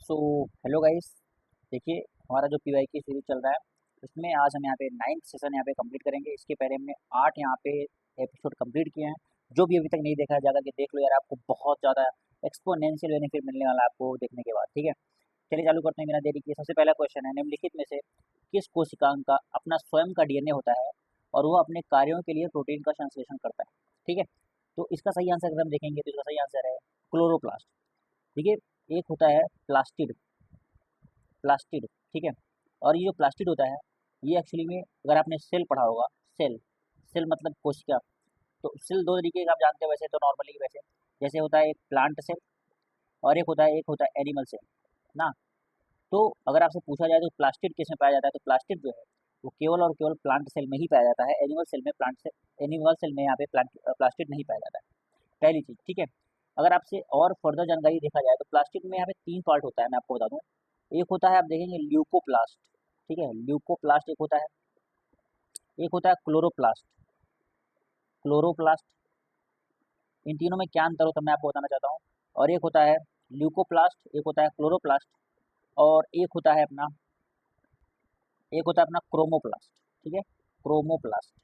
So hello guys. देखिए, हमारा जो पीवाई की सीरीज चल रहा है उसमें आज हम यहाँ पे 9th सेशन यहाँ पे कंप्लीट करेंगे। इसके पहले हमने 8 यहाँ पे एपिसोड कंप्लीट किए हैं। जो भी अभी तक नहीं देखा है जाकर के देख लो यार, आपको बहुत ज़्यादा एक्सपोनेंशियल बेनिफिट मिलने वाला है आपको देखने के बाद। ठीक है, चलिए चालू करते हैं बिना देरी किए। सबसे पहला क्वेश्चन है, निम्नलिखित में से किस कोशिकांग का अपना स्वयं का डीएनए होता है और वह अपने कार्यों के लिए प्रोटीन का संश्लेषण करता है। ठीक है, तो इसका सही आंसर अगर हम देखेंगे तो इसका सही आंसर है क्लोरोप्लास्ट। ठीक है, एक होता है प्लास्टिड। प्लास्टिड, ठीक है। और ये जो प्लास्टिड होता है ये एक्चुअली में अगर आपने सेल पढ़ा होगा, सेल सेल मतलब कोशिका। तो सेल दो तरीके का आप जानते हैं वैसे तो नॉर्मली, वैसे जैसे होता है एक प्लांट सेल और एक होता है एनिमल सेल ना। तो अगर आपसे पूछा जाए तो प्लास्टिड किस में पाया जाता है, तो प्लास्टिड जो है वो केवल और केवल प्लांट सेल में ही पाया जाता है। एनिमल सेल में यहाँ पे प्लास्टिड नहीं पाया जाता है। पहली चीज़, ठीक है। अगर आपसे और फर्दर जानकारी देखा जाए तो प्लास्टिड में यहाँ पे 3 पार्ट होता है, मैं आपको बता दूं। एक होता है, आप देखेंगे, ल्यूकोप्लास्ट। ठीक है, ल्यूकोप्लास्ट एक होता है। एक होता है क्लोरोप्लास्ट। क्लोरोप्लास्ट, इन तीनों में क्या अंतर होता है मैं आपको बताना चाहता हूँ। और एक होता है ल्यूकोप्लास्ट, एक होता है क्लोरोप्लास्ट, और एक होता है अपना क्रोमोप्लास्ट। ठीक है, क्रोमोप्लास्ट।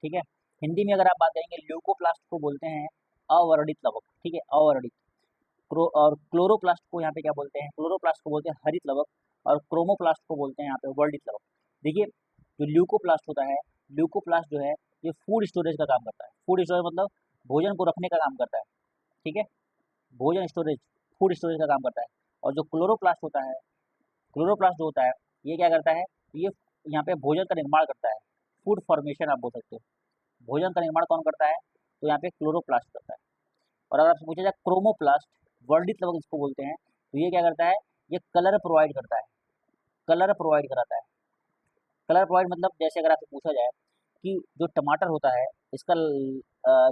ठीक है, हिंदी में अगर आप बात करेंगे ल्यूकोप्लास्ट को बोलते हैं अवर्णित लवक। ठीक है, अवर्णित। और क्लोरोप्लास्ट को यहाँ पे क्या बोलते हैं, क्लोरोप्लास्ट को बोलते हैं हरित लवक, और क्रोमोप्लास्ट को बोलते हैं यहाँ पे वर्णित लवक। देखिए, जो ल्यूकोप्लास्ट होता है, ल्यूकोप्लास्ट जो है ये फूड स्टोरेज का काम करता है। फूड स्टोरेज मतलब भोजन को रखने का काम करता है। ठीक है, भोजन स्टोरेज, फूड स्टोरेज का काम करता है। और जो क्लोरोप्लास्ट होता है, क्लोरोप्लास्ट जो होता है ये क्या करता है, ये यहाँ पे भोजन का निर्माण करता है। फूड फॉर्मेशन आप बोल सकते हो। भोजन का निर्माण कौन करता है, तो यहाँ पे क्लोरोप्लास्ट करता है। और अगर आपसे पूछा जाए क्रोमोप्लास्ट, वर्णित लवक जिसको बोलते हैं, तो ये क्या करता है, ये कलर प्रोवाइड करता है। कलर प्रोवाइड कराता है। कलर प्रोवाइड मतलब जैसे अगर आपसे पूछा जाए कि जो टमाटर होता है इसका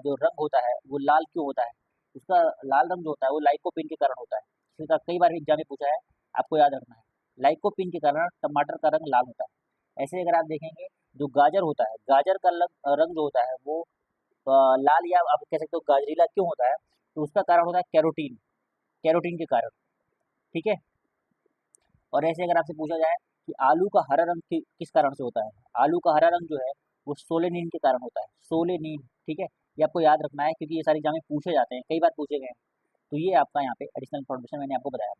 जो रंग होता है वो लाल क्यों होता है, उसका लाल रंग जो होता है वो लाइकोपीन के कारण होता है। इसका कई बार एग्जाम में पूछा है, आपको याद रखना है। लाइकोपीन के कारण टमाटर का रंग लाल होता है। ऐसे अगर आप देखेंगे जो गाजर होता है, गाजर का रंग जो होता है वो लाल या आप कह सकते हो गाजरीला क्यों होता है, तो उसका कारण होता है कैरोटीन। कैरोटीन के कारण। ठीक है, और ऐसे अगर आपसे पूछा जाए कि आलू का हरा रंग किस कारण से होता है, आलू का हरा रंग जो है वो सोलेनिन के कारण होता है। सोलेनिन, ठीक है, ये आपको याद रखना है क्योंकि ये सारे एग्जाम में पूछे जाते हैं, कई बार पूछे गए हैं। तो ये आपका यहाँ पे एडिशनल इन्फॉर्मेशन मैंने आपको बताया।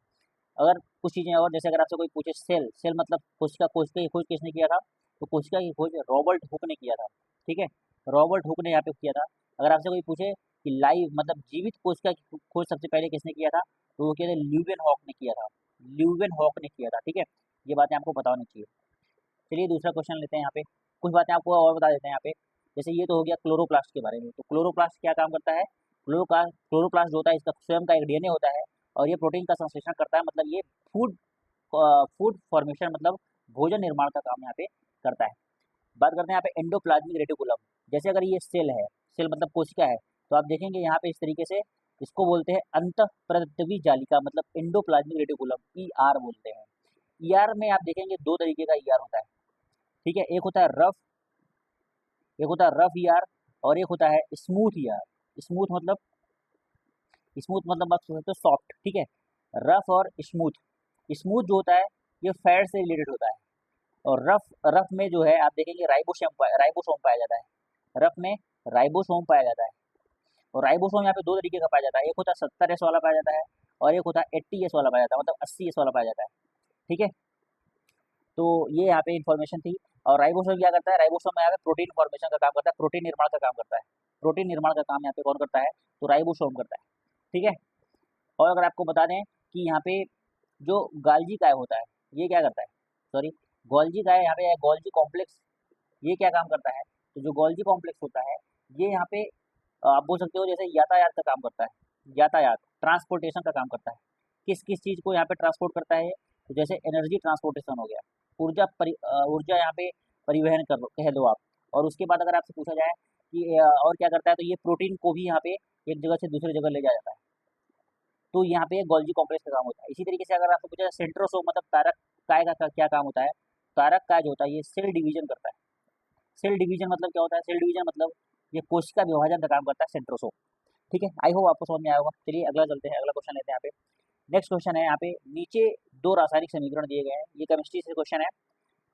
अगर कुछ चीज़ें और, जैसे अगर आपसे कोई पूछे सेल, सेल मतलब कोशिका, कोशिका की खोज किसने किया था, तो कोशिका की खोज रॉबर्ट हुक ने किया था। ठीक है, रॉबर्ट हुक ने यहाँ पे किया था। अगर आपसे कोई पूछे कि लाइव मतलब जीवित कोशिका की खोज सबसे पहले किसने किया था, तो वो किया था ल्यूवेन हॉक ने किया था। ल्यूवेन हॉक ने किया था। ठीक है, ये बातें आपको पता होनी चाहिए। चलिए दूसरा क्वेश्चन लेते हैं यहाँ पे। कुछ बातें आपको और बता देते हैं यहाँ पे। जैसे ये तो हो गया क्लोरोप्लास्ट के बारे में। तो क्लोरोप्लास्ट क्या काम करता है, क्लोरोप्लास्ट जो होता है इसका स्वयं का एक डीएनए होता है और ये प्रोटीन का संश्लेषण करता है। मतलब ये फूड फूड फॉर्मेशन मतलब भोजन निर्माण का काम यहाँ पे करता है। बात करते हैं यहाँ पे एंडोप्लाज्मिक रेटिकुलम। जैसे अगर ये सेल है, सेल मतलब कोशिका है, तो आप देखेंगे यहाँ पे इस तरीके से इसको बोलते हैं अंतःप्रद्रवी जालिका, मतलब एंडोप्लाज्मिक रेटिकुलम, ईआर बोलते हैं। ईआर में आप देखेंगे दो तरीके का ईआर होता है। ठीक है, एक होता है रफ ईआर और एक होता है स्मूथ ईआर। स्मूथ मतलब आप सोच सकते हो सॉफ्ट। ठीक है, रफ और स्मूथ। स्मूथ जो होता है ये फैट से रिलेटेड होता है, और रफ रफ में जो है आप देखेंगे राइबोसोम पाया जाता है। रफ में राइबोसोम पाया जाता है। और राइबोसोम यहाँ पे दो तरीके का पाया जाता है, एक होता है 70S वाला पाया जाता है और एक होता है 80S वाला पाया जाता है, मतलब 80S वाला पाया जाता है। ठीक है, तो ये यहाँ पे इन्फॉर्मेशन थी। और राइबोसोम क्या करता है, राइबोसोम यहाँ पे प्रोटीन फॉर्मेशन का काम करता है, प्रोटीन निर्माण का काम करता है। प्रोटीन निर्माण का काम यहाँ पे कौन करता है, तो राइबोसोम करता है। ठीक है, और अगर आपको बता दें कि यहाँ पे जो गाल्जी काय होता है ये क्या करता है, सॉरी, गोल्जी काय, यहाँ पे गोल्जी कॉम्प्लेक्स, ये क्या काम करता है, तो जो गोल्जी कॉम्प्लेक्स होता है ये यहाँ पे आप बोल सकते हो जैसे यातायात का काम करता है। यातायात, ट्रांसपोर्टेशन का काम करता है। किस किस चीज़ को यहाँ पे ट्रांसपोर्ट करता है, तो जैसे एनर्जी ट्रांसपोर्टेशन हो गया, ऊर्जा यहाँ पे परिवहन कह दो आप। और उसके बाद अगर आपसे पूछा जाए कि और क्या करता है, तो ये प्रोटीन को भी यहाँ पे एक जगह से दूसरी जगह ले जाया जाता है। तो यहाँ पे गोल्जी कॉम्प्लेक्स का काम होता है। इसी तरीके से अगर आपसे पूछा जाए सेंट्रोसोम मतलब तारक काय का क्या काम होता है, तारक काय जो होता है ये सेल डिवीजन करता है। सेल डिवीजन मतलब क्या होता है, सेल डिवीजन मतलब ये कोशिका विभाजन का काम करता है सेंट्रोसोम। ठीक है, आई होप आपको समझ में आया होगा। चलिए अगला चलते हैं, अगला क्वेश्चन लेते हैं यहाँ पे। नेक्स्ट क्वेश्चन है यहाँ पे, नीचे दो रासायनिक समीकरण दिए गए हैं, ये केमिस्ट्री से क्वेश्चन है,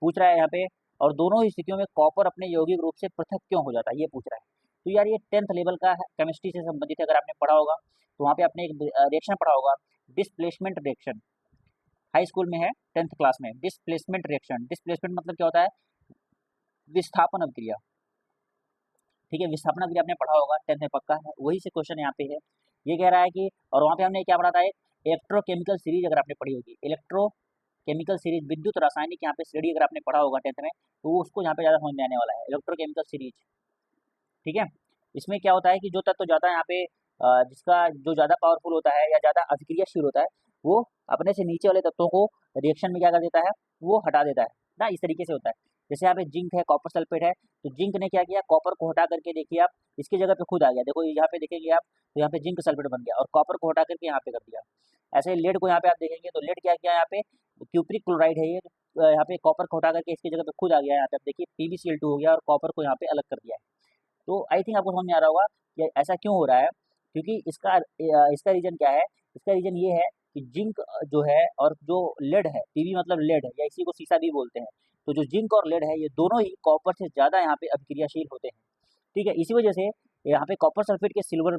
पूछ रहा है यहाँ पे, और दोनों ही स्थितियों में कॉपर अपने यौगिक रूप से पृथक क्यों हो जाता है, ये पूछ रहा है। तो यार ये 10th लेवल का केमिस्ट्री से संबंधित है, अगर आपने पढ़ा होगा तो वहाँ पे आपने एक रिएक्शन पढ़ा होगा, डिस्प्लेसमेंट रिएक्शन, हाई स्कूल में है 10th क्लास में, डिस्प्लेसमेंट रिएक्शन। डिस्प्लेसमेंट मतलब क्या होता है, विस्थापन अभिक्रिया, ठीक है, विस्थापन अभिक्रिया आपने पढ़ा होगा 10th में पक्का है, वही से क्वेश्चन यहाँ पे है। ये कह रहा है कि, और वहाँ पे हमने क्या पढ़ा था, एक इलेक्ट्रोकेमिकल सीरीज अगर आपने पढ़ी होगी, इलेक्ट्रोकेमिकल सीरीज, विद्युत रासायनिक यहाँ पे श्रेणी अगर आपने पढ़ा होगा 10th में, तो उसको यहाँ पे ज़्यादा समझ में आने वाला है, इलेक्ट्रोकेमिकल सीरीज, ठीक है। इसमें क्या होता है कि जो तत्व ज़्यादा यहाँ पे जिसका जो ज़्यादा पावरफुल होता है या ज़्यादा अभिक्रियाशील होता है, वो अपने से नीचे वाले तत्वों को रिएक्शन में क्या कर देता है, वो हटा देता है ना, इस तरीके से होता है। जैसे यहाँ पे जिंक है, कॉपर सल्फेट है, तो जिंक ने क्या किया, कॉपर को हटा करके देखिए आप, इसकी जगह पे खुद आ गया, देखो यहाँ पे देखेंगे आप, तो यहाँ पे जिंक सल्फेट बन गया, और कॉपर को हटा करके यहाँ पे कर दिया। ऐसे लेड को यहाँ पे आप देखेंगे, तो लेड क्या किया, यहाँ पे क्यूप्रिक क्लोराइड है ये, यहाँ पे कॉपर को हटा करके इसकी जगह पे खुद आ गया, यहाँ पे आप देखिए PbCl2 हो गया, और कॉपर को यहाँ पे अलग कर दिया है। तो आई थिंक आपको समझ में आ रहा होगा कि ऐसा क्यों हो रहा है, क्योंकि इसका रीजन क्या है, इसका रीजन ये है कि जिंक जो है और जो लेड है, पीबी मतलब लेड है, या इसी को सीसा भी बोलते हैं, तो जो जिंक और लेड है ये दोनों ही कॉपर से ज़्यादा यहाँ पे अभिक्रियाशील होते हैं, ठीक है। इसी वजह से यहाँ पे कॉपर सल्फेट के सिल्वर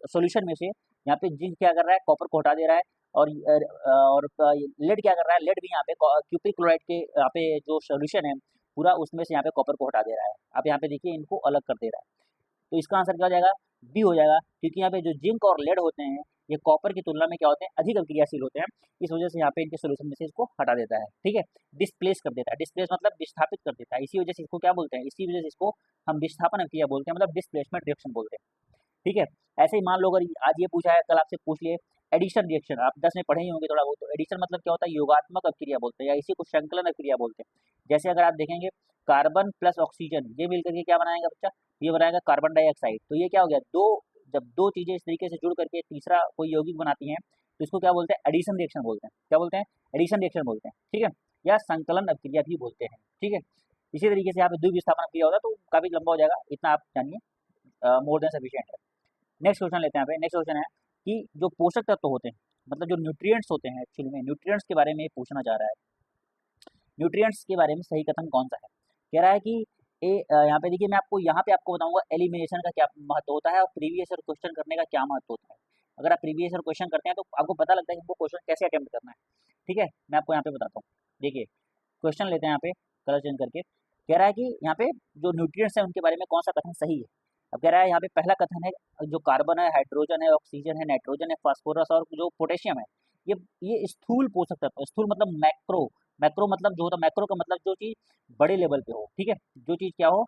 सॉल्यूशन में से यहाँ पे जिंक क्या कर रहा है, कॉपर को हटा दे रहा है, और लेड क्या कर रहा है, लेड भी यहाँ पे क्यूप्रिक क्लोराइड के यहाँ पे जो सॉल्यूशन है पूरा, उसमें से यहाँ पे कॉपर को हटा दे रहा है। आप यहाँ पे देखिए इनको अलग कर दे रहा है, तो इसका आंसर क्या हो जाएगा, बी हो जाएगा, क्योंकि यहाँ पे जो जिंक और लेड होते हैं ये कॉपर की तुलना में क्या होते हैं, अधिक अभिक्रियाशील होते हैं, इस वजह से यहाँ पे इनके सोल्यूशन में से इसको हटा देता है, ठीक है, डिस्प्लेस कर देता है। डिस्प्लेस मतलब विस्थापित कर देता है, इसी वजह से इसको क्या बोलते हैं, इसी वजह से इसको हम विस्थापन अभिक्रिया बोलते हैं, मतलब डिस्प्लेसमेंट रिएक्शन बोलते हैं, ठीक है। ऐसे ही मान लो, अगर आज ये पूछा है, कल आपसे पूछ लिए एडिशन रिएक्शन, आप 10 में पढ़े ही होंगे थोड़ा बहुत, तो एडिशन मतलब क्या होता है, योगात्मक अभिक्रिया बोलते हैं, या इसी को संकलन अभिक्रिया बोलते हैं। जैसे अगर आप देखेंगे कार्बन प्लस ऑक्सीजन, ये मिलकर के क्या बनाएगा बच्चा, ये बनाएगा कार्बन डाइऑक्साइड, तो ये क्या हो गया, जब दो चीजें इस तरीके से जुड़ करके तीसरा कोई यौगिक बनाती हैं, तो इसको क्या बोलते हैं, एडिशन रिएक्शन बोलते हैं, क्या बोलते हैं, एडिशन रिएक्शन बोलते हैं, ठीक है, या संकलन अभिक्रिया भी बोलते हैं, ठीक है। इसी तरीके से यहाँ पे द्विविस्थापन अभिक्रिया होगा, तो काफी लंबा हो जाएगा, इतना आप जानिए, मोर देन सफिशिएंट है। नेक्स्ट क्वेश्चन लेते हैं यहाँ पे। नेक्स्ट क्वेश्चन है कि जो पोषक तत्व होते हैं, मतलब जो न्यूट्रिएंट्स होते हैं, एक्चुअली में न्यूट्रिएंट्स के बारे में पूछना चाह रहा है, न्यूट्रिएंट्स के बारे में सही कथन कौन सा है। कह रहा है कि यहाँ पे देखिए, मैं आपको यहाँ पे आपको बताऊंगा एलिमिनेशन का क्या महत्व होता है और प्रीवियस ईयर क्वेश्चन करने का क्या महत्व होता है। अगर आप प्रीवियस ईयर क्वेश्चन करते हैं तो आपको पता लगता है कि वो क्वेश्चन कैसे अटेम्प्ट करना है, ठीक है। मैं आपको यहाँ पे बताता हूँ, देखिए क्वेश्चन लेते हैं यहाँ पे, कलर चेंज करके। कह रहा है कि यहाँ पे जो न्यूट्रिएंट्स हैं उनके बारे में कौन सा कथन सही है। अब कह रहा है यहाँ पे पहला कथन है, जो कार्बन है, हाइड्रोजन है, ऑक्सीजन है, नाइट्रोजन है, फास्फोरस और जो पोटेशियम है, ये स्थूल पोषक तत्व, स्थूल मतलब मैक्रो, मैक्रो मतलब जो होता है, मैक्रो का मतलब जो चीज बड़े लेवल पे हो, ठीक है, जो चीज क्या हो,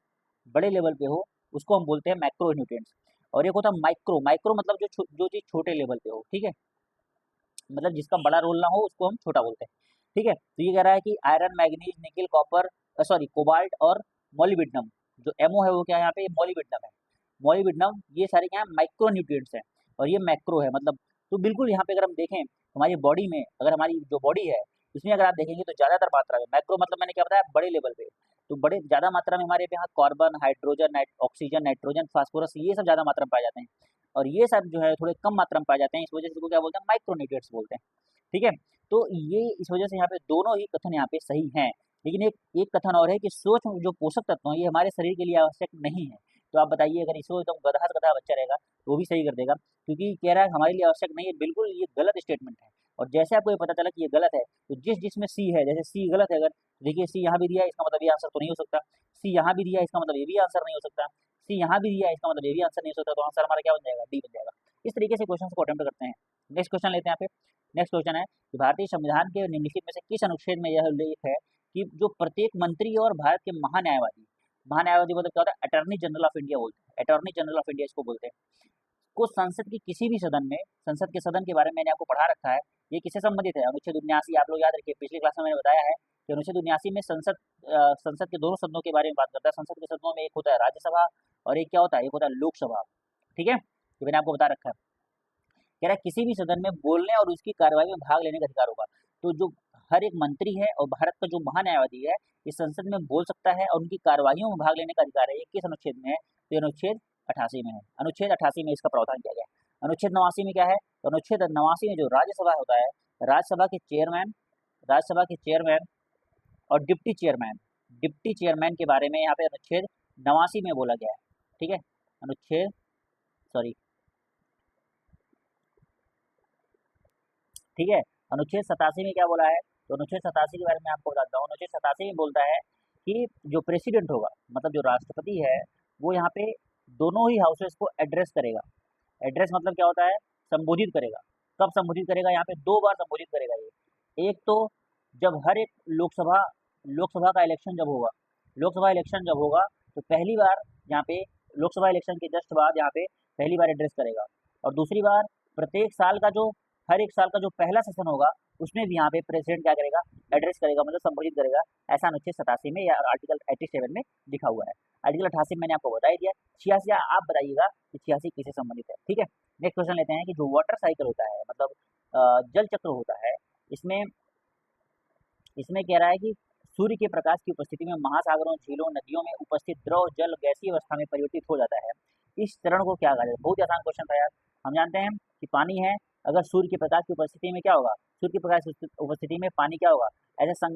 बड़े लेवल पे हो, उसको हम बोलते हैं मैक्रो न्यूट्रिएंट्स। और एक होता है माइक्रो, माइक्रो मतलब जो चीज छोटे लेवल पे हो, ठीक है, मतलब जिसका बड़ा रोल ना हो उसको हम छोटा बोलते हैं, ठीक है। तो ये कह रहा है कि iron, manganese, nickel, copper, sorry cobalt और मोलिब्डेनम, जो एमओ है वो क्या है यहाँ पे, मोलिब्डेनम है, मोलिब्डेनम, ये सारे क्या है, माइक्रो न्यूट्रिएंट्स हैं, और ये मैक्रो है, मतलब तो बिल्कुल यहाँ पे अगर हम देखें हमारी बॉडी में, अगर हमारी जो बॉडी है उसमें अगर आप देखेंगे तो ज़्यादातर मात्रा में, मैक्रो मतलब मैंने क्या बताया, बड़े लेवल पे, तो बड़े ज़्यादा मात्रा में हमारे यहाँ carbon, hydrogen, oxygen, nitrogen, phosphorus, ये सब ज़्यादा मात्रा में पाए जाते हैं, और ये सब जो है थोड़े कम मात्रा में पाए जाते हैं, इस वजह से इसको क्या बोलते हैं, माइक्रोन्यूट्रिएंट्स बोलते हैं, ठीक है। तो ये इस वजह से यहाँ पे दोनों ही कथन यहाँ पे सही हैं, लेकिन एक एक कथन और है कि सूक्ष्म जो पोषक तत्व हैं ये हमारे शरीर के लिए आवश्यक नहीं है। तो आप बताइए, अगर इसको एकदम गधा से गधा बच्चा रहेगा तो वो भी सही कर देगा, क्योंकि कह रहा है हमारे लिए आवश्यक नहीं है, बिल्कुल ये गलत स्टेटमेंट है। और जैसे आपको ये पता चला कि ये गलत है, तो जिसमें सी है, जैसे सी गलत है, अगर देखिए सी यहाँ भी दिया है इसका मतलब ये आंसर तो नहीं हो सकता, सी यहाँ भी दिया है इसका मतलब ये भी आंसर नहीं हो सकता, सी यहाँ भी दिया है इसका मतलब ये भी आंसर नहीं हो सकता, तो आंसर हमारा क्या बन जाएगा, डी बन जाएगा। इस तरीके से क्वेश्चन को अटेम्प्ट करते हैं। नेक्स्ट क्वेश्चन लेते हैं यहाँ पे। नेक्स्ट क्वेश्चन है कि भारतीय संविधान के निम्नलिखित में से किस अनुच्छेद में यह उल्लेख है कि जो प्रत्येक मंत्री और भारत के महान्यायवादी, महान्यायवादी मतलब क्या होता है, अटॉर्नी जनरल ऑफ इंडिया बोलते हैं, अटॉर्नी जनरल ऑफ इंडिया इसको बोलते हैं, को संसद की किसी भी सदन में, संसद के सदन के बारे में मैंने आपको पढ़ा रखा है, ये किससे संबंधित है, अनुच्छेद 79, आप लोग याद रखिए, पिछली क्लास में मैंने बताया है कि अनुच्छेद 79 में संसद के दोनों सदनों के बारे में बात करता है। संसद के सदनों में एक होता है राज्यसभा और एक क्या होता है, एक होता है लोकसभा, ठीक है, ये मैंने आपको बता रखा है। कह रहा है किसी भी सदन में बोलने और उसकी कार्यवाही में भाग लेने का अधिकार होगा। तो जो हर एक मंत्री है और भारत का जो महान्यायवादी है इस संसद में बोल सकता है और उनकी कार्यवाहियों में भाग लेने का अधिकार है, ये किस अनुच्छेद में है, तो अनुच्छेद 88 में है, अनुच्छेद 88 में इसका प्रावधान किया गया है। अनुच्छेद 89 में क्या है, तो अनुच्छेद 89 में जो राज्यसभा होता है, राज्यसभा के चेयरमैन, राज्यसभा के चेयरमैन और डिप्टी चेयरमैन के बारे में यहाँ पे अनुच्छेद 89 में बोला गया है। ठीक है, अनुच्छेद सॉरी ठीक है, अनुच्छेद 87 में क्या बोला है, तो अनुच्छेद 87 के बारे में आपको बताता हूँ। अनुच्छेद 87 में बोलता है कि जो प्रेसिडेंट होगा, मतलब जो राष्ट्रपति है, वो यहाँ पे दोनों ही हाउसेस को एड्रेस करेगा। एड्रेस मतलब क्या होता है, संबोधित करेगा। कब संबोधित करेगा, यहाँ पे 2 बार संबोधित करेगा ये। एक तो जब हर एक लोकसभा का इलेक्शन जब होगा, लोकसभा इलेक्शन जब होगा तो पहली बार यहाँ पे लोकसभा इलेक्शन के जस्ट बाद यहाँ पे पहली बार एड्रेस करेगा। और दूसरी बार प्रत्येक साल का जो हर एक साल का जो पहला सेशन होगा उसमें भी यहाँ पे प्रेसिडेंट क्या करेगा, एड्रेस करेगा, मतलब संबोधित करेगा। ऐसा अनुच्छेद 87 में या आर्टिकल 87 में लिखा हुआ है। आर्टिकल 88 मैंने आपको बता ही दिया। 86 आप बताइएगा कि 86 किससे संबंधित है। ठीक है, नेक्स्ट क्वेश्चन लेते हैं कि जो वाटर साइकिल होता है, मतलब जल चक्र होता है, इसमें इसमें कह रहा है कि सूर्य के प्रकाश की उपस्थिति में महासागरों, झीलों, नदियों में उपस्थित द्रव जल गैसीय अवस्था में परिवर्तित हो जाता है। इस चरण को क्या कहा जाता है? बहुत ही आसान क्वेश्चन था यार। हम जानते हैं कि पानी है, अगर सूर्य के प्रकाश की उपस्थिति में क्या होगा, सूर्य के प्रकाश की उपस्थिति में पानी क्या होगा, ऐसे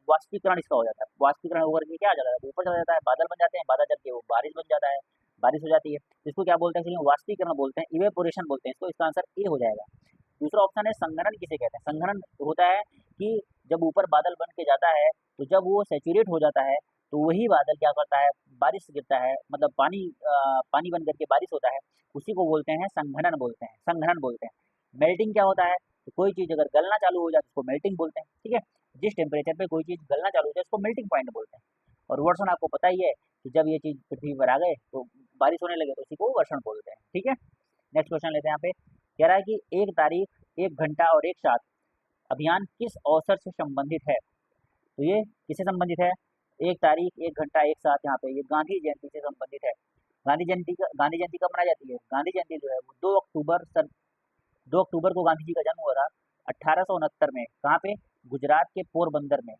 वाष्पीकरण इसका हो जाता है। वाष्पीकरण होकर के क्या आ जाता है, ऊपर चला जाता है, बादल बन जाते हैं, बादल जल के वो बारिश बन जाता है, बारिश हो जाती है। इसको क्या बोलते हैं, इसलिए वाष्पीकरण बोलते हैं, इवेपोरेशन बोलते हैं इसको। इसका आंसर ए हो जाएगा। दूसरा ऑप्शन है संघनन किसे कहते हैं। संघनन होता है कि जब ऊपर बादल बन के जाता है तो जब वो सैचुरेट हो जाता है तो वही बादल क्या करता है, बारिश गिरता है, मतलब पानी बन करके बारिश होता है, उसी को बोलते हैं संघनन बोलते हैं, संघनन बोलते हैं। मेल्टिंग क्या होता है, तो कोई चीज़ अगर गलना चालू हो जाए तो उसको मेल्टिंग बोलते हैं। ठीक है, जिस टेम्परेचर पे कोई चीज़ गलना चालू हो जाए उसको मेल्टिंग पॉइंट बोलते हैं। और वर्षण आपको पता ही है कि जब ये चीज़ पृथ्वी पर आ गए तो बारिश होने लगे तो उसी को वर्षण बोलते हैं। ठीक है, नेक्स्ट क्वेश्चन लेते हैं। यहाँ पे कह रहा है कि 1 तारीख, 1 घंटा और 1 साथ अभियान किस अवसर से संबंधित है। तो ये किससे संबंधित है, 1 तारीख, 1 घंटा 1 साथ, यहाँ पे ये गांधी जयंती से संबंधित है। गांधी जयंती कब मनाई जाती है, गांधी जयंती जो है वो 2 अक्टूबर को गांधी जी का जन्म हुआ था 1869 में। कहाँ पे, गुजरात के पोरबंदर में,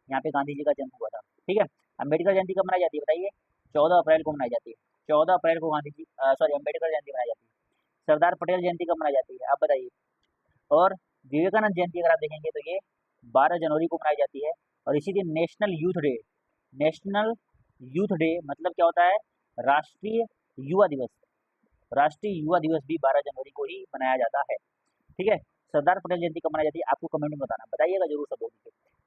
यहाँ पे गांधी जी का जन्म हुआ था। ठीक है, अम्बेडकर जयंती कब मनाई जाती है बताइए, 14 अप्रैल को मनाई जाती है। 14 अप्रैल को अम्बेडकर जयंती मनाई जाती है। सरदार पटेल जयंती कब मनाई जाती है आप बताइए। और विवेकानंद जयंती अगर आप देखेंगे तो ये 12 जनवरी को मनाई जाती है। और इसी दिन नेशनल यूथ डे मतलब क्या होता है, राष्ट्रीय युवा दिवस, भी 12 जनवरी को ही मनाया जाता है। ठीक है, सरदार पटेल जयंती कब मनाई जाती है आपको कमेंट में बताना, बताइएगा जरूर सब लोग।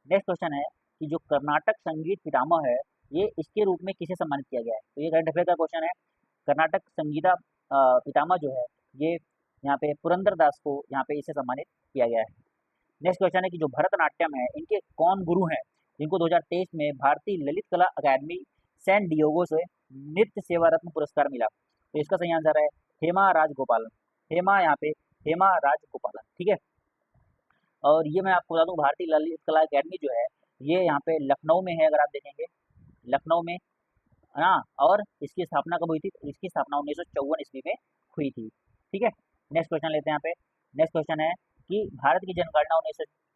नेक्स्ट क्वेश्चन है कि जो कर्नाटक संगीत पितामह है ये इसके रूप में किसे सम्मानित किया गया है। तो ये करंट अफेयर का क्वेश्चन है। कर्नाटक संगीता पितामह जो है ये यहाँ पे पुरंदर दास को यहाँ पे इसे सम्मानित किया गया है। नेक्स्ट क्वेश्चन है कि जो भरतनाट्यम है इनके कौन गुरु हैं जिनको 2023 में भारतीय ललित कला अकादमी सैन डियोगो से नृत्य सेवा रत्न पुरस्कार मिला। तो इसका सही आंसर है हेमा राजगोपालन। हेमा राजगोपालन। ठीक है, और ये मैं आपको बता दूं भारतीय ललित कला अकादमी जो है ये यहाँ पे लखनऊ में है। अगर आप देखेंगे लखनऊ में है ना, और इसकी स्थापना कब हुई थी, इसकी स्थापना 1954 ईस्वी में हुई थी। ठीक है, नेक्स्ट क्वेश्चन लेते हैं। यहाँ पे नेक्स्ट क्वेश्चन है कि भारत की जनगणना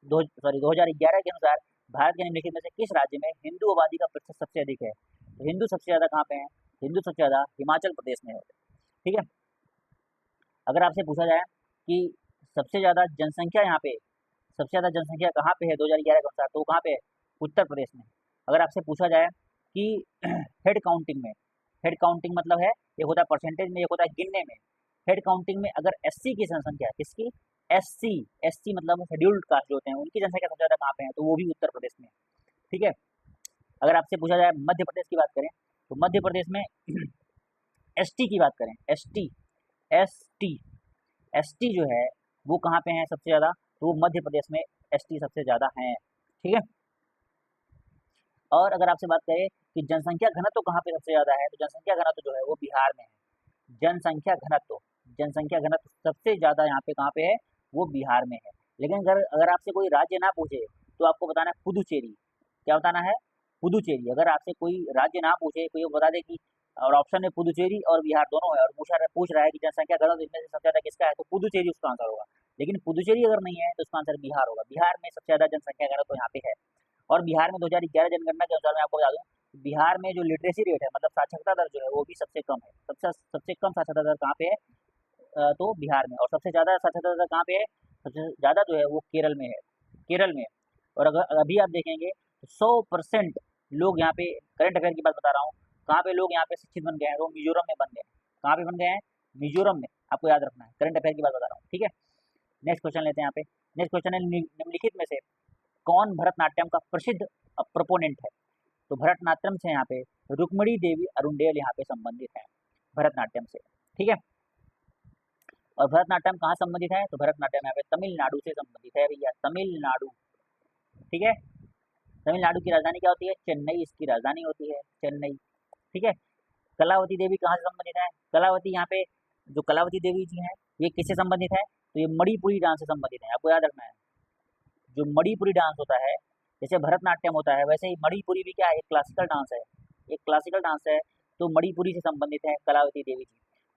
2011 के अनुसार भारत के निम्नलिखित में से किस राज्य में हिंदू आबादी का प्रतिशत सबसे अधिक है। तो हिंदू सबसे ज़्यादा कहाँ पे है, हिंदू सबसे ज़्यादा हिमाचल प्रदेश में है। ठीक है, अगर आपसे पूछा जाए कि सबसे ज़्यादा जनसंख्या यहाँ पे सबसे ज़्यादा जनसंख्या कहाँ पे है 2011 के अनुसार, तो कहाँ पे है, उत्तर प्रदेश में। अगर आपसे पूछा जाए कि हेड काउंटिंग मतलब है, एक होता है परसेंटेज में, एक होता है गिनने में। हेड काउंटिंग में अगर एससी की जनसंख्या, किसकी, एससी मतलब शेड्यूल्ड कास्ट जो होते हैं उनकी जनसंख्या सबसे ज़्यादा कहाँ पे है, तो वो भी उत्तर प्रदेश में। ठीक है, अगर आपसे पूछा जाए मध्य प्रदेश की बात करें तो मध्य प्रदेश में एसटी की बात करें, एसटी जो है वो कहाँ पे है सबसे ज़्यादा, तो वो मध्य प्रदेश में एसटी सबसे ज़्यादा हैं। ठीक है, और अगर आपसे बात करें कि जनसंख्या घनत्व कहाँ पे सबसे ज़्यादा है, तो जनसंख्या घनत्व जो है वो बिहार में है। जनसंख्या घनत्व सबसे ज़्यादा यहाँ पे कहाँ पे है, वो बिहार में है। लेकिन अगर आपसे कोई राज्य ना पूछे तो आपको बताना है पुदुचेरी। क्या बताना है, पुदुचेरी। अगर आपसे कोई राज्य ना पूछे, कोई बता दे कि और ऑप्शन में पुदुचेरी और बिहार दोनों है, और पूछ रहा है कि जनसंख्या घनत्व इनमें से सबसे ज़्यादा किसका है, तो पुदुचेरी उसका आंसर होगा। लेकिन पुदुचेरी अगर नहीं है तो उसका आंसर बिहार होगा। बिहार में सबसे ज़्यादा जनसंख्या घनत्व यहाँ पे है। और बिहार में 2011 जनगणना के अनुसार मैं आपको बता दूं बिहार में जो लिटरेसी रेट है, मतलब साक्षरता दर जो है वो भी सबसे कम है। सबसे कम साक्षरता दर कहाँ पे है? तो बिहार में। और सबसे ज़्यादा साक्षरता दर कहाँ पे है? सबसे ज़्यादा जो है वो केरल में है। केरल में। और अगर अभी आप देखेंगे तो 100% लोग यहाँ पे, करंट अफेयर की बात बता रहा हूँ, कहाँ पे लोग यहाँ पे शिक्षित बन गए हैं? तो मिजोरम में बन गए हैं। कहाँ पे बन गए हैं? मिजोरम में। आपको याद रखना है, करंट अफेयर की बात बता रहा हूँ, ठीक है। नेक्स्ट क्वेश्चन लेते हैं यहाँ पे। नेक्स्ट क्वेश्चन है, निम्नलिखित में से कौन भरतनाट्यम का प्रसिद्ध प्रोपोनेंट है? तो भरतनाट्यम से यहाँ पे रुक्मिणी देवी अरुणडेल यहाँ पे संबंधित है भरतनाट्यम से, ठीक है। और भरतनाट्यम कहाँ संबंधित है? तो भरतनाट्यम यहाँ पे तमिलनाडु से संबंधित है भैया, तमिलनाडु, ठीक है। तमिलनाडु की राजधानी क्या होती है? चेन्नई इसकी राजधानी होती है, चेन्नई, ठीक है। कलावती देवी कहाँ से संबंधित है? कलावती यहाँ पे जो कलावती देवी जी हैं ये किससे संबंधित है? तो ये मणिपुरी डांस से संबंधित है, आपको याद रखना है। जो मणिपुरी डांस होता है, जैसे भरतनाट्यम होता है वैसे ही मणिपुरी भी क्या है? एक क्लासिकल डांस है, एक क्लासिकल डांस है। तो मणिपुरी से संबंधित है कलावती देवी जी।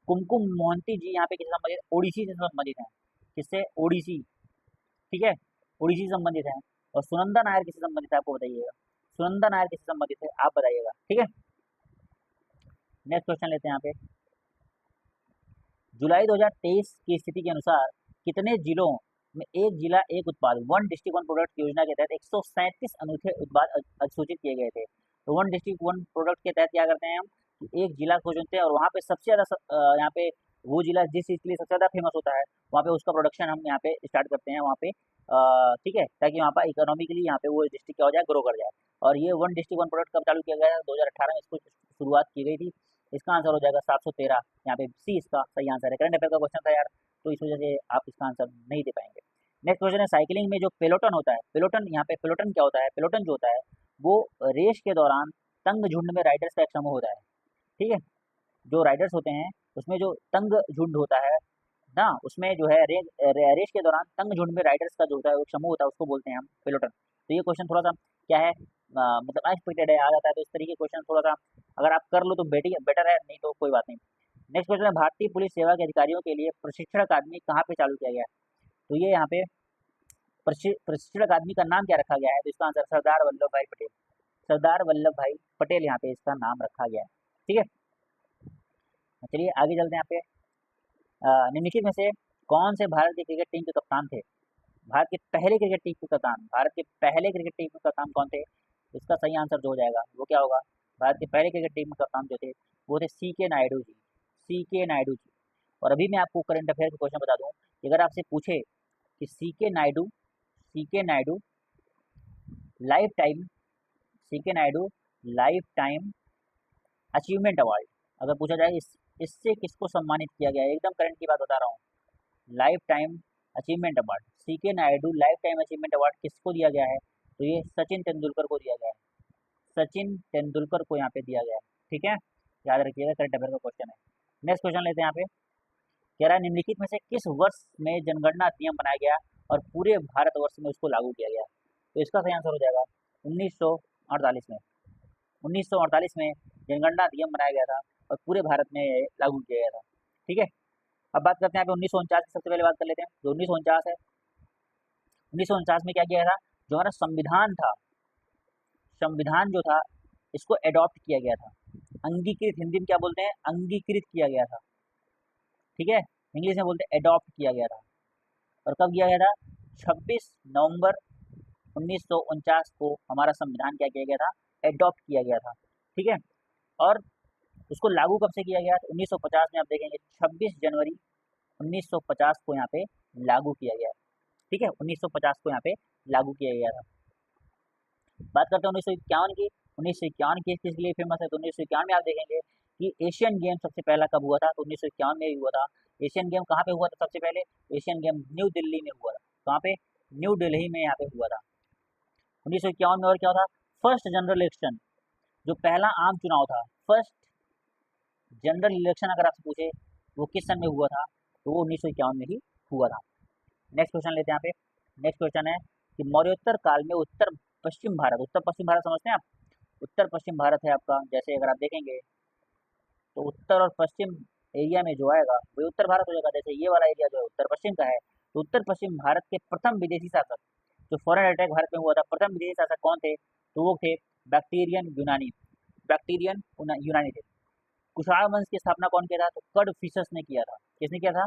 कुमकुम मोहंती जी यहाँ पे किससे संबंधित? ओडिसी से संबंधित है। किससे? ओडिसी, ठीक है, ओडिसी से संबंधित है। और सुनंदा नायर किससे संबंधित है? आपको बताइएगा, सुनंदा नायर किससे संबंधित है? आप बताइएगा, ठीक है। नेक्स्ट क्वेश्चन लेते हैं यहाँ पे। जुलाई 2023 की स्थिति के अनुसार कितने जिलों में एक जिला एक उत्पाद, वन डिस्ट्रिक्ट वन प्रोडक्ट योजना के तहत 137 अनूठे उत्पाद अधिसूचित किए गए थे? तो वन डिस्ट्रिक्ट वन प्रोडक्ट के तहत क्या करते हैं हम? एक जिला को चुनते हैं और वहाँ पे सबसे ज़्यादा यहाँ पे वो जिला जिस चीज़ के लिए सबसे ज़्यादा फेमस होता है वहाँ पे उसका प्रोडक्शन हम यहाँ पे स्टार्ट करते हैं वहाँ पे, ठीक है, ताकि वहाँ पर इकोनॉमिकली यहाँ पे वो डिस्ट्रिक्ट क्या हो जाए? ग्रो कर जाए। और ये वन डिस्ट्रिक्ट वन प्रोडक्ट कब चालू किया गया था? 2018 में इसको शुरुआत की गई थी। इसका आंसर हो जाएगा 713, यहाँ पे सी इसका सही आंसर है। करंट अफेयर का क्वेश्चन था यार, तो इस वजह से आप इसका आंसर नहीं दे पाएंगे। नेक्स्ट क्वेश्चन है, साइकिलिंग में जो पेलोटन होता है, पेलोटन यहाँ पे पेलोटन क्या होता है? पेलोटन जो होता है वो रेस के दौरान तंग झुंड में राइडर्स का एक समूह होता है, ठीक है। जो राइडर्स होते हैं उसमें जो तंग झुंड होता है ना, उसमें जो है रेस के दौरान तंग झुंड में राइडर्स का जो होता है एक समूह होता है, उसको बोलते हैं हम पेलोटन। तो ये क्वेश्चन थोड़ा सा क्या है, मतलब अनएक्सपेक्टेड है, आ जाता है। तो इस तरीके के क्वेश्चन थोड़ा सा अगर आप कर लो तो बेटर है, नहीं तो कोई बात नहीं। नेक्स्ट क्वेश्चन है, भारतीय पुलिस सेवा के अधिकारियों के लिए प्रशिक्षण अकादमी कहाँ पे चालू किया गया है? तो ये यहाँ पे प्रशिक्षण अकादमी का नाम क्या रखा गया है? तो इसका आंसर सरदार वल्लभ भाई पटेल, सरदार वल्लभ भाई पटेल यहाँ पे इसका नाम रखा गया है, ठीक है। चलिए आगे चलते हैं। यहाँ पे निम्नलिखित में से कौन से भारत की क्रिकेट टीम के कप्तान थे? भारत के पहले क्रिकेट टीम के कप्तान, भारत के पहले क्रिकेट टीम के कप्तान कौन थे? इसका सही आंसर जो हो जाएगा वो क्या होगा? भारत के पहले क्रिकेट टीम के कप्तान जो थे वो थे सी के नायडू जी, सी के नायडू जी। और अभी मैं आपको करंट अफेयर का क्वेश्चन बता दूं कि अगर आपसे पूछे कि सी के नायडू लाइफ टाइम, सी के Naidu life time achievement award अगर पूछा जाए इससे किसको सम्मानित किया गया है? एकदम करंट की बात बता रहा हूँ, लाइफ टाइम अचीवमेंट अवार्ड, सी के Naidu life time achievement award किसको दिया गया है? तो ये सचिन तेंदुलकर को दिया गया है, सचिन तेंदुलकर को यहाँ पे दिया गया है, ठीक है। याद रखिएगा, करंट अफेयर का क्वेश्चन है। नेक्स्ट क्वेश्चन लेते हैं यहाँ पे। कह रहा है, निम्नलिखित में से किस वर्ष में जनगणना अधिनियम बनाया गया और पूरे भारतवर्ष में उसको लागू किया गया? तो इसका सही आंसर हो जाएगा 1948 में। 1948 में जनगणना अधिनियम बनाया गया था और पूरे भारत में लागू किया गया था, ठीक है। अब बात करते हैं यहाँ पे 1949 की, सबसे पहले बात कर लेते हैं। जो 1949 है, 1949 में क्या किया था? जो हमारा संविधान था, संविधान जो था इसको एडॉप्ट किया गया था, अंगीकृत, हिंदी में क्या बोलते हैं? अंगीकृत किया गया था, ठीक है। इंग्लिश में बोलते हैं एडॉप्ट किया गया था। और कब किया गया था? 26 नवंबर 1949 को हमारा संविधान क्या किया गया था? एडॉप्ट किया गया था, ठीक है। और उसको लागू कब से किया गया? 1950 में आप देखेंगे 26 जनवरी 1950 को यहाँ पे लागू किया गया, ठीक है। 1950 को यहाँ पे लागू किया गया था। बात करते हैं 1951 की। 1951 किस चीज़ के लिए फेमस है? तो 1951 में आप देखेंगे कि एशियन गेम सबसे पहला कब हुआ था? तो 1951 में ही हुआ था। एशियन गेम कहाँ पे हुआ था सबसे पहले? एशियन गेम न्यू दिल्ली में हुआ था। कहाँ पे? न्यू दिल्ली में यहाँ पे हुआ था 1951 में। और क्या था? फर्स्ट जनरल इलेक्शन, जो पहला आम चुनाव था, फर्स्ट जनरल इलेक्शन अगर आपसे पूछे वो किस सन में हुआ था? तो वो 1951 में ही हुआ था। नेक्स्ट क्वेश्चन लेते हैं यहाँ पे। नेक्स्ट क्वेश्चन है कि मौर्योत्तर काल में उत्तर पश्चिम भारत, उत्तर पश्चिम भारत समझते हैं आप? उत्तर पश्चिम भारत है आपका, जैसे अगर आप देखेंगे तो उत्तर और पश्चिम एरिया में जो आएगा वो उत्तर भारत हो जाएगा। जैसे ये वाला एरिया जो है उत्तर पश्चिम का है, तो उत्तर पश्चिम भारत के प्रथम विदेशी शासक, जो फॉरेन अटैक भारत में हुआ था, प्रथम विदेशी शासक कौन थे? तो वो थे बैक्टीरियन यूनानी, बैक्टीरियन यूनानिटी। कुषाण वंश की स्थापना कौन किया था? तो कडफिसस ने किया था। किसने किया था?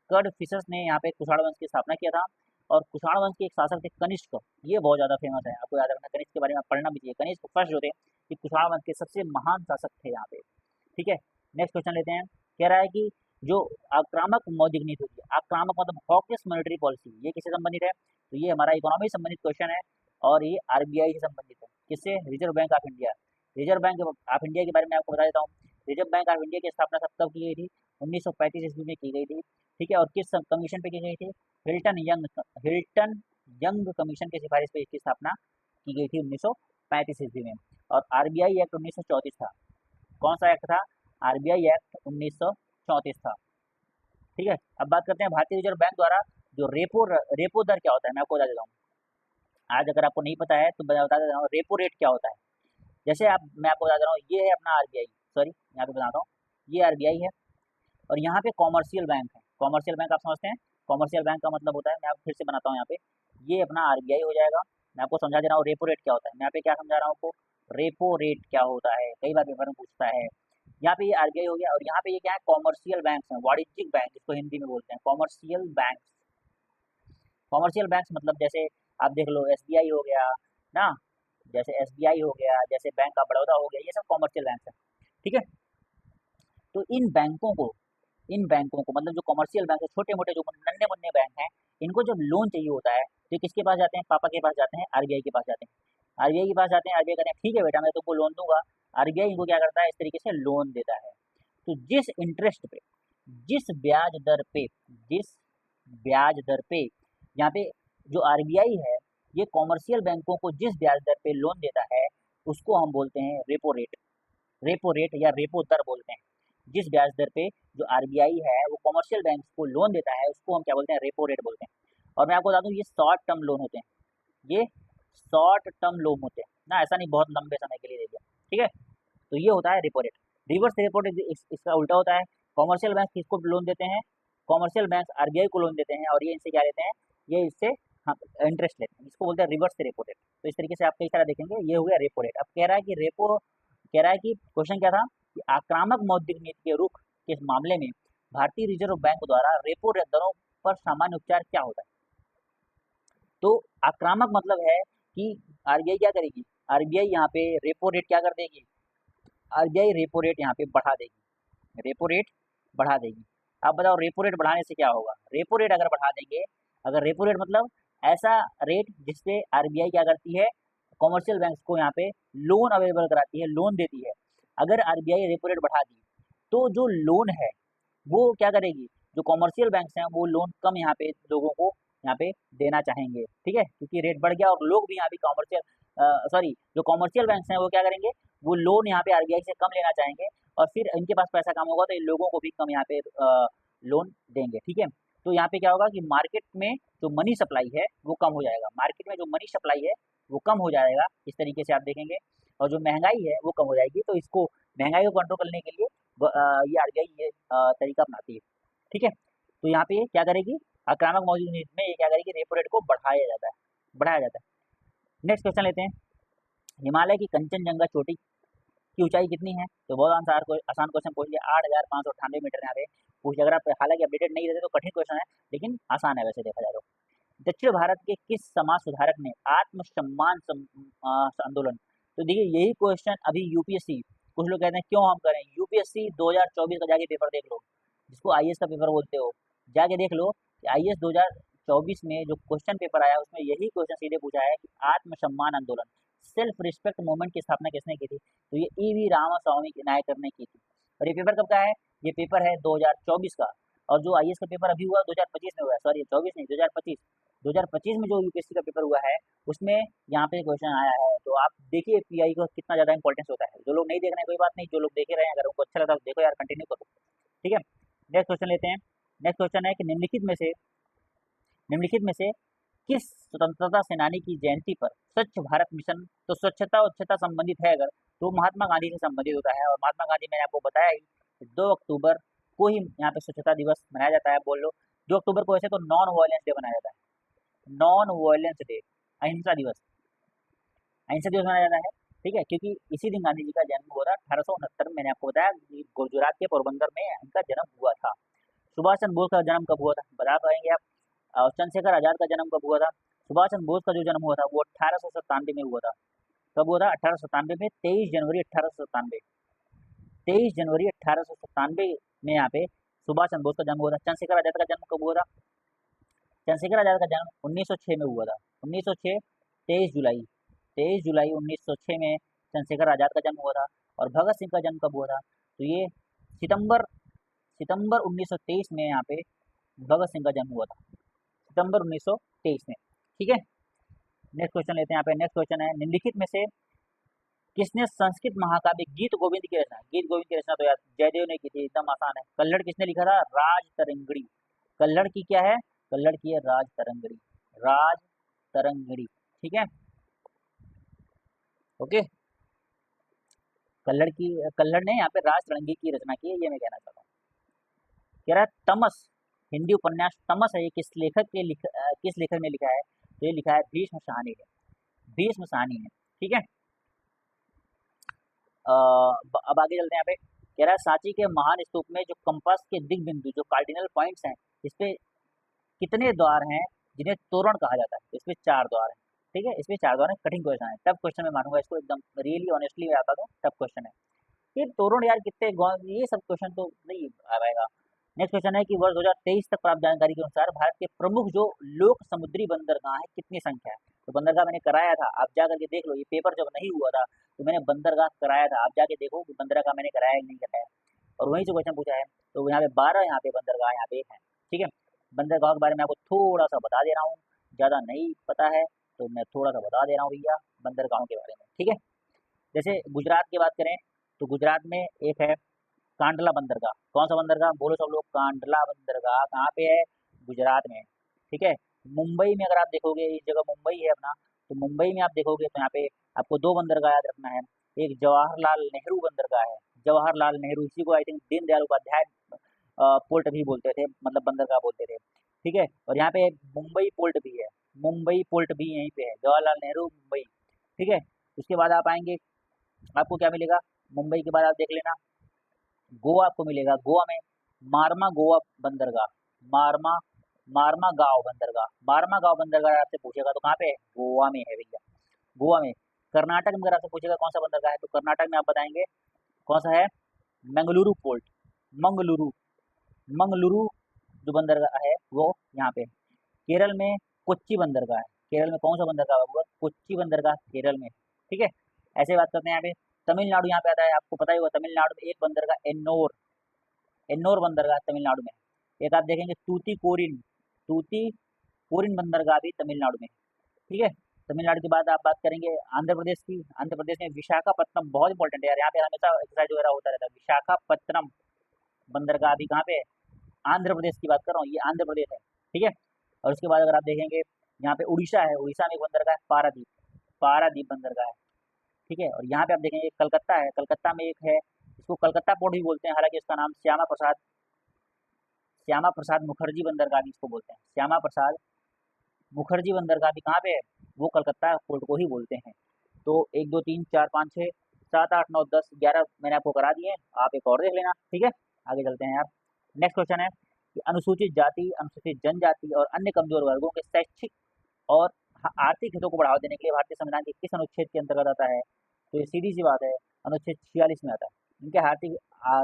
कडफिसस ने यहाँ पे कुषाण वंश की स्थापना किया था। और कुषाण वंश के एक शासक थे कनिष्क, ये बहुत ज़्यादा फेमस है, आपको याद रखना, कनिष्क के बारे में पढ़ना भी चाहिए। कनिष्क फर्स्ट जो थे कि कुषाण वंश के सबसे महान शासक थे यहाँ पे। ठीक है, नेक्स्ट क्वेश्चन लेते हैं। कह रहा है कि जो आक्रामक मौद्रिक नीति होती है, आक्रामक मतलब हॉकिश मॉनेटरी पॉलिसी, ये किससे संबंधित है? तो ये हमारा इकोनॉमी से संबंधित क्वेश्चन है और ये आरबीआई से संबंधित है। किससे? Reserve bank of India. Reserve bank of India के बारे में आपको बता देता हूँ। रिजर्व बैंक ऑफ इंडिया की स्थापना कब की गई थी? 1935 ईस्वी में की गई थी। ठीक है, और किस कमीशन पे की गई थी? हिल्टन यंग कमीशन की सिफारिश पे इसकी स्थापना की गई थी 1935 ईस्वी में। और आरबीआई एक्ट 1934 था। कौन सा एक्ट था? आरबीआई एक्ट 1934 था। ठीक है, अब बात करते हैं भारतीय रिजर्व बैंक द्वारा जो रेपो दर क्या होता है, मैं आपको बता देता हूँ। आज अगर आपको नहीं पता है तो मैं बता देता हूँ रेपो रेट क्या होता है। जैसे मैं आपको बता दे रहा हूँ, ये है अपना आरबीआई, सॉरी यहाँ पे बताता हूँ, ये आरबीआई है और यहाँ पे कॉमर्शियल बैंक है। कॉमर्शियल बैंक आप समझते हैं, कॉमर्शियल बैंक का मतलब होता है, मैं आपको फिर से बनाता हूँ यहाँ पे, ये अपना आरबीआई हो जाएगा। मैं आपको समझा दे रहा हूँ रेपो रेट क्या होता है। मैं यहाँ पे क्या समझा रहा हूँ आपको, रेपो रेट क्या होता है, कई बार पेपर में पूछता है। यहाँ पे ये आरबीआई हो गया और यहाँ पे ये क्या है, कॉमर्शियल बैंक है, वाणिज्यिक बैंक जिसको हिंदी में बोलते हैं, कॉमर्शियल बैंक। कॉमर्शियल बैंक मतलब जैसे आप देख लो एसबीआई हो गया ना, जैसे एसबीआई हो गया, जैसे बैंक ऑफ बड़ौदा हो गया, ये सब कॉमर्शियल बैंक है। ठीक है, तो इन बैंकों को मतलब जो कॉमर्शियल बैंक है, छोटे मोटे जो नन्हे मुन्ने बैंक हैं, इनको जब लोन चाहिए होता है तो किसके पास जाते हैं? पापा के पास जाते हैं, आरबीआई के पास जाते हैं। आरबीआई के पास जाते हैं, आरबीआई कहते हैं ठीक है बेटा मैं तुमको लोन दूंगा। आरबीआई इनको क्या करता है? इस तरीके से लोन देता है। तो जिस इंटरेस्ट पे, जिस ब्याज दर पे, जिस ब्याज दर पे यहाँ पे जो आरबीआई है ये कॉमर्शियल बैंकों को जिस ब्याज दर पे लोन देता है उसको हम बोलते हैं रेपो रेट। रेपो रेट या रेपो दर बोलते हैं। जिस ब्याज दर पे जो आरबीआई है वो कॉमर्शियल बैंक को लोन देता है उसको हम क्या बोलते हैं? रेपो रेट बोलते हैं। और मैं आपको बता दूं ये शॉर्ट टर्म लोन होते हैं, ये शॉर्ट टर्म लोन होते हैं ना, ऐसा नहीं बहुत लंबे समय के लिए दे दिया। ठीक है, तो ये होता है repo rate. Reverse repo rate इसका उल्टा होता है। कॉमर्शियल बैंक किसको लोन देते हैं? कॉमर्शियल बैंक आरबीआई को लोन देते हैं और ये इनसे क्या लेते हैं? ये इससे हाँ इंटरेस्ट लेते हैं, इसको बोलते हैं रिवर्स रेपो रेट। तो इस तरीके से आप कई सारा देखेंगे, ये हो गया रेपो रेट। अब कह रहा है कि कह रहा है कि क्वेश्चन क्या था कि आक्रामक मौद्रिक नीति के रुख के मामले में भारतीय रिजर्व बैंक द्वारा रेपो दरों पर सामान्य उपचार क्या होता है? तो आक्रामक मतलब है कि आरबीआई क्या करेगी? आरबीआई यहाँ पे रेपो रेट क्या कर देगी? आरबीआई रेपो रेट यहाँ पे बढ़ा देगी, रेपो रेट बढ़ा देगी। आप बताओ रेपो रेट बढ़ाने से क्या होगा? रेपो रेट अगर बढ़ा देंगे, अगर रेपो रेट मतलब ऐसा रेट जिससे आरबीआई क्या करती है? कॉमर्शियल बैंक्स को यहाँ पे लोन अवेलेबल कराती है, लोन देती है। अगर आरबीआई रेपो रेट बढ़ा दी तो जो लोन है वो क्या करेगी? जो कॉमर्शियल बैंक्स हैं वो लोन कम यहाँ पे लोगों को यहाँ पे देना चाहेंगे। ठीक है, क्योंकि रेट बढ़ गया और लोग भी यहाँ पे जो कॉमर्शियल बैंक्स हैं वो क्या करेंगे? वो लोन यहाँ पे आरबीआई से कम लेना चाहेंगे और फिर इनके पास पैसा कम होगा तो इन लोगों को भी कम यहाँ पे लोन देंगे। ठीक है, तो यहाँ पे क्या होगा कि मार्केट में जो मनी सप्लाई है वो कम हो जाएगा, मार्केट में जो मनी सप्लाई है वो कम हो जाएगा, इस तरीके से आप देखेंगे। और जो महंगाई है वो कम हो जाएगी। तो इसको महंगाई को कंट्रोल करने के लिए ये आरबीआई ये तरीका अपनाती है। ठीक है, तो यहाँ पे ये क्या करेगी? आक्रामक मौद्रिक नीति में ये क्या करेगी? रेपो रेट को बढ़ाया जाता है। नेक्स्ट क्वेश्चन लेते हैं। हिमालय की कंचनजंगा चोटी की ऊंचाई कितनी है? तो बहुत आसान क्वेश्चन पूछ लिया, 8,598 मीटर यहाँ पे पूछ लिया। अगर आप हालांकि अपडेटेड नहीं रहते तो कठिन क्वेश्चन है, लेकिन आसान है वैसे देखा जाए तो। दक्षिण भारत के किस समाज सुधारक ने आत्मसम्मान आंदोलन? तो देखिए यही क्वेश्चन अभी यूपीएससी, कुछ लोग कहते हैं क्यों हम करें, यूपीएससी 2024 का जाके पेपर देख लो, जिसको आईएएस का पेपर बोलते हो, जाके देख लो कि आईएएस 2024 में जो क्वेश्चन पेपर आया उसमें यही क्वेश्चन सीधे पूछा है कि आत्मसम्मान आंदोलन, सेल्फ रिस्पेक्ट मूवमेंट की स्थापना किसने की थी? तो ये ईवी रामास्वामी नायकर ने की थी। और ये पेपर कब का है? ये पेपर है 2024 का। और जो आईएएस का पेपर अभी हुआ 2025 में हुआ है, सॉरी 24 नहीं 2025 में जो यूपीएससी का पेपर हुआ है उसमें यहाँ पे क्वेश्चन आया है। तो आप देखिए पीआई को कितना ज़्यादा इंपॉर्टेंस होता है। जो लोग नहीं देख रहे हैं कोई बात नहीं, जो लोग देखे रहे हैं अगर उनको अच्छा लगा तो देखो यार, कंटिन्यू करो। ठीक है, नेक्स्ट क्वेश्चन लेते हैं। नेक्स्ट क्वेश्चन है कि निम्नलिखित में से किस स्वतंत्रता सेनानी की जयंती पर स्वच्छ भारत मिशन, तो स्वच्छता संबंधित है अगर तो महात्मा गांधी से संबंधित होता है। और महात्मा गांधी मैंने आपको बताया ही 2 अक्टूबर को ही यहाँ पे स्वच्छता दिवस मनाया जाता है। बोल लो 2 अक्टूबर को वैसे तो नॉन वायलेंस डे मनाया जाता है, नॉन वायलेंस डे, अहिंसा दिवस मनाया जाता है। ठीक है, क्योंकि इसी दिन गांधी जी का जन्म हुआ था 1869 में। मैंने आपको बताया गुजरात के पोरबंदर में इनका जन्म हुआ था। सुभाष चंद्र बोस का जन्म कब हुआ था बता पाएंगे आप? चंद्रशेखर आजाद का जन्म कब हुआ था? सुभाष चंद्र बोस का जो जन्म हुआ था वो 1897 में हुआ था। कब हुआ था? 1897 में, 23 जनवरी 1897। 23 जनवरी 1897 में यहाँ पे सुभाष चंद्र बोस का जन्म हुआ था। चंद्रशेखर आजाद का जन्म कब हुआ था? चंद्रशेखर आजाद का जन्म 1906 में हुआ था। 1906 23 जुलाई 23 जुलाई 1906 में चंद्रशेखर आजाद का जन्म हुआ था। और भगत सिंह का जन्म कब हुआ था? तो ये सितंबर सितंबर 1923 में यहाँ पे भगत सिंह का जन्म हुआ था, सितंबर 1923 में। ठीक है, नेक्स्ट क्वेश्चन लेते हैं। यहाँ पे नेक्स्ट क्वेश्चन है, निम्नलिखित में से किसने संस्कृत महाकाव्य गीत गोविंद की रचना? गीत गोविंद की रचना तो यार जयदेव ने की थी, एकदम आसान है। कल्लड़ किसने लिखा था? राज तरंगड़ी। कल्लड़ की क्या है? कल्लड़ की है राज तरंगड़ी, राज तरंगड़ी। ठीक है, ओके। कल्लड़ ने यहाँ पे राज तरंगी की रचना की है, ये मैं कहना चाहता हूँ। कह रहा है तमस, हिंदी उपन्यास तमस है, ये किस लेखक ने लिखा है? तो ये लिखा है भीष्म साहनी ने, भीष्म साहनी ने। ठीक है, अब आगे चलते हैं। यहाँ पे कह रहा है सांची के महान स्तूप में जो कंपास के दिग बिंदु, जो कार्डिनल पॉइंट्स हैं, इसपे कितने द्वार हैं जिन्हें तोरण कहा जाता है? इसमें 4 द्वार हैं। ठीक है, इसमें 4 द्वार है। कठिन क्वेश्चन है, टफ क्वेश्चन मैं मानूंगा इसको, एकदम रियली ऑनेस्टली मैं बता दूं, टफ क्वेश्चन है। ये तोरण यार कितने ये सब क्वेश्चन तो नहीं आ पाएगा। नेक्स्ट क्वेश्चन है कि वर्ष 2023 तक प्राप्त जानकारी के अनुसार भारत के प्रमुख जो लोक समुद्री बंदरगाह है कितनी संख्या है? तो बंदरगाह मैंने कराया था, आप जा करके देख लो। ये पेपर जब नहीं हुआ था तो मैंने बंदरगाह कराया था, आप जाके देखो कि बंदरगाह मैंने कराया कि नहीं कराया। और वहीं से क्वेश्चन पूछा है, तो यहाँ पे 12 यहाँ पे बंदरगाह यहाँ पे है। ठीक है, बंदरगाह के बारे में आपको थोड़ा सा बता दे रहा हूँ, ज़्यादा नहीं पता है तो मैं थोड़ा सा बता दे रहा हूँ भैया बंदरगाहों के बारे में। ठीक है, जैसे गुजरात की बात करें तो गुजरात में एक है कांडला बंदरगाह। कौन सा बंदरगाह? बोलो सब लोग, कांडला बंदरगाह। कहाँ पे है? गुजरात में। ठीक है, मुंबई में अगर आप देखोगे, इस जगह मुंबई है अपना, तो मुंबई में आप देखोगे तो यहाँ पे आपको 2 बंदरगाह याद रखना है। एक जवाहरलाल नेहरू बंदरगाह है, जवाहरलाल नेहरू, इसी को I think Deendayal Upadhyay port भी बोलते थे, मतलब बंदरगाह बोलते थे। ठीक है, और यहाँ पे मुंबई पोर्ट भी है, मुंबई पोर्ट भी यहीं पे है, जवाहरलाल नेहरू मुंबई। ठीक है, उसके बाद आप आएंगे, आपको क्या मिलेगा? मुंबई के बाद आप देख लेना गोवा आपको मिलेगा। गोवा में मारमा गोवा बंदरगाह, मारमा मारमा गांव बंदरगाह, मारमा गांव बंदरगाह आपसे पूछेगा तो कहाँ पे है? गोवा में है भैया, गोवा में। कर्नाटक में अगर आपसे पूछेगा कौन सा बंदरगाह है, तो कर्नाटक में आप बताएंगे कौन सा है? मंगलुरु पोर्ट, मंगलुरु, मंगलुरु जो बंदरगाह है वो यहाँ पे। केरल में कोच्चि बंदरगाह है, केरल में कौन सा बंदरगाह होगा? कोच्चि बंदरगाह केरल में। ठीक है, ऐसे बात करते हैं। यहाँ पे तमिलनाडु यहाँ पे आता है, आपको पता ही होगा, तमिलनाडु में एक बंदरगाह एन्नोर, एन्नोर बंदरगाह तमिलनाडु में। एक आप देखेंगे तूतीकोरिन, तूतीकोरिन बंदरगाह भी तमिलनाडु में। ठीक है, तमिलनाडु के बाद आप बात करेंगे आंध्र प्रदेश की। आंध्र प्रदेश में विशाखापत्तनम, बहुत इंपॉर्टेंट है यार, यहाँ पे हमेशा एक्सरसाइज वगैरह होता रहता है। विशाखापत्तनम बंदरगाह भी कहाँ पे है? आंध्र प्रदेश की बात कर रहा हूँ, ये आंध्र प्रदेश है। ठीक है, और उसके बाद अगर आप देखेंगे यहाँ पे उड़ीसा है, उड़ीसा में एक बंदरगाह है पारादीप, पारादीप बंदरगाह है। ठीक है, और यहाँ पे आप देखेंगे कलकत्ता है, कलकत्ता में एक है, इसको कलकत्ता पोर्ट भी बोलते हैं, हालांकि इसका नाम श्यामा प्रसाद मुखर्जी बंदरगाह भी इसको बोलते हैं। श्यामा प्रसाद मुखर्जी बंदरगाह भी कहाँ पे है? वो कलकत्ता पोर्ट को ही बोलते हैं। तो 1 2 3 4 5 6 7 8 9 10 11 मैंने आपको करा दिए, आप एक और देख लेना। ठीक है, आगे चलते हैं यार। नेक्स्ट क्वेश्चन है कि अनुसूचित जाति, अनुसूचित जनजाति और अन्य कमजोर वर्गों के शैक्षिक और आर्थिक हितों को बढ़ावा देने के लिए भारतीय संविधान के किस अनुच्छेद के अंतर्गत आता है? तो ये सीधी सी बात है, अनुच्छेद 46 में आता है। इनके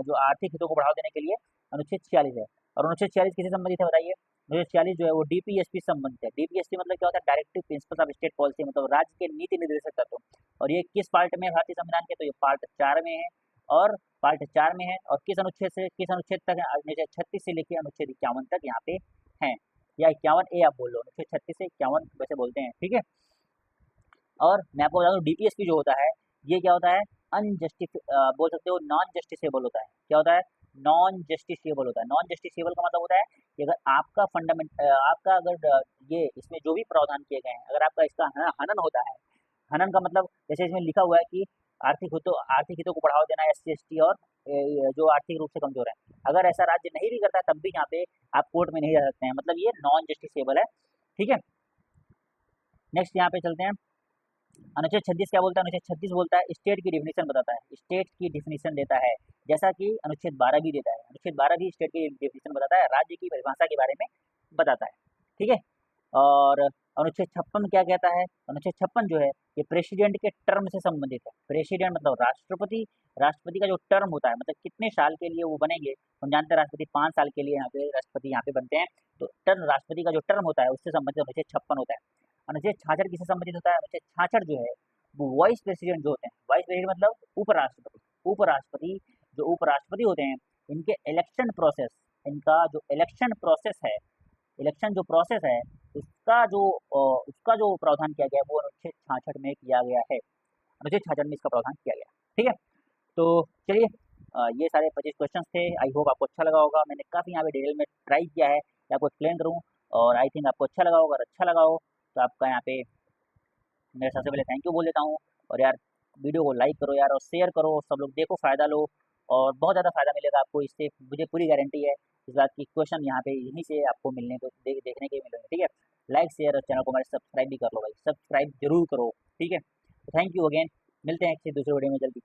जो आर्थिक हितों को बढ़ावा देने के लिए अनुच्छेद 46 है। और अनुच्छेद 46 किससे संबंधित है बताइए? अनुच्छेद 46 जो है वो डीपीएसपी से संबंधित है। डीपीएसपी मतलब क्या होता है? Directive principles of state policy, मतलब राज्य के नीति निर्देशक तत्व। और ये किस पार्ट में है भारतीय संविधान के? तो ये पार्ट 4 में है, और पार्ट 4 में है। और किस अनुच्छेद से किस अनुच्छेद तक है? अनुच्छेद 36 से लेकर अनुच्छेद 51 तक यहाँ पे है, या 51A आप बोल लो, अनुच्छेद 36 से 51 वैसे बोलते हैं। ठीक है, और मैं आपको बता दूं डीपीएसपी जो होता है ये क्या होता है? बोल सकते हो नॉन जस्टिसेबल होता है। क्या होता है? नॉन जस्टिसेबल होता है। नॉन जस्टिसेबल का मतलब होता है कि अगर आपका आपका अगर ये इसमें जो भी प्रावधान किए गए हैं, अगर आपका इसका हनन होता है, हनन का मतलब जैसे इसमें लिखा हुआ है कि आर्थिक हितों को बढ़ावा देना SC ST और जो आर्थिक रूप से कमजोर है, अगर ऐसा राज्य नहीं भी करता है तब भी यहाँ पे आप कोर्ट में नहीं जा सकते हैं, मतलब ये नॉन जस्टिसेबल है। ठीक है, नेक्स्ट यहाँ पे चलते हैं। अनुच्छेद 36 क्या बोलता है? अनुच्छेद 36 बोलता है स्टेट की डिफिनीशन बताता है, स्टेट की डिफिनीशन देता है, जैसा कि अनुच्छेद 12 भी देता है। अनुच्छेद 12 भी स्टेट की डिफिनीशन बताता है, राज्य की परिभाषा के बारे में बताता है। ठीक है। और अनुच्छेद 56 क्या कहता है? अनुच्छेद 56 जो है ये प्रेसिडेंट के टर्म से संबंधित है। प्रेसिडेंट मतलब राष्ट्रपति, राष्ट्रपति का जो टर्म होता है मतलब कितने साल के लिए वो बनेंगे। हम जानते हैं राष्ट्रपति 5 साल के लिए यहाँ पे राष्ट्रपति यहाँ पे बनते हैं, तो टर्म राष्ट्रपति का जो टर्म होता है उससे संबंधित अनुच्छेद 56 होता है। अनुच्छेद 66 किससे संबंधित होता है? अनुच्छेद 66 जो है वो वाइस प्रेसिडेंट जो होते हैं, वाइस प्रेसिडेंट मतलब उपराष्ट्रपति, उपराष्ट्रपति जो उपराष्ट्रपति होते हैं इनके इलेक्शन प्रोसेस, इनका जो इलेक्शन प्रोसेस है, इलेक्शन जो प्रोसेस है उसका जो प्रावधान किया गया है वो अनुच्छेद 66 में किया गया है। अनुच्छेद 66 में इसका प्रावधान किया गया। ठीक है। तो चलिए ये सारे 25 क्वेश्चंस थे। आई होप आपको अच्छा लगा होगा। मैंने काफ़ी यहाँ पे डिटेल में ट्राई किया है कि आपको एक्सप्लेन करूँ, और आई थिंक आपको अच्छा लगा होगा। अगर अच्छा लगा हो तो आपका यहाँ पे मैं सबसे पहले थैंक यू बोल देता हूँ। और यार वीडियो को लाइक करो यार, और शेयर करो, सब लोग देखो, फ़ायदा लो, और बहुत ज़्यादा फ़ायदा मिलेगा आपको इससे, मुझे पूरी गारंटी है इस बात की। क्वेश्चन यहाँ पे यहीं से आपको मिलने को देखने के मिलेंगे। ठीक है। लाइक शेयर और चैनल को हमारे सब्सक्राइब भी कर लो भाई, सब्सक्राइब जरूर करो। ठीक है। तो थैंक यू अगेन, मिलते हैं किसी दूसरे वीडियो में जल्दी।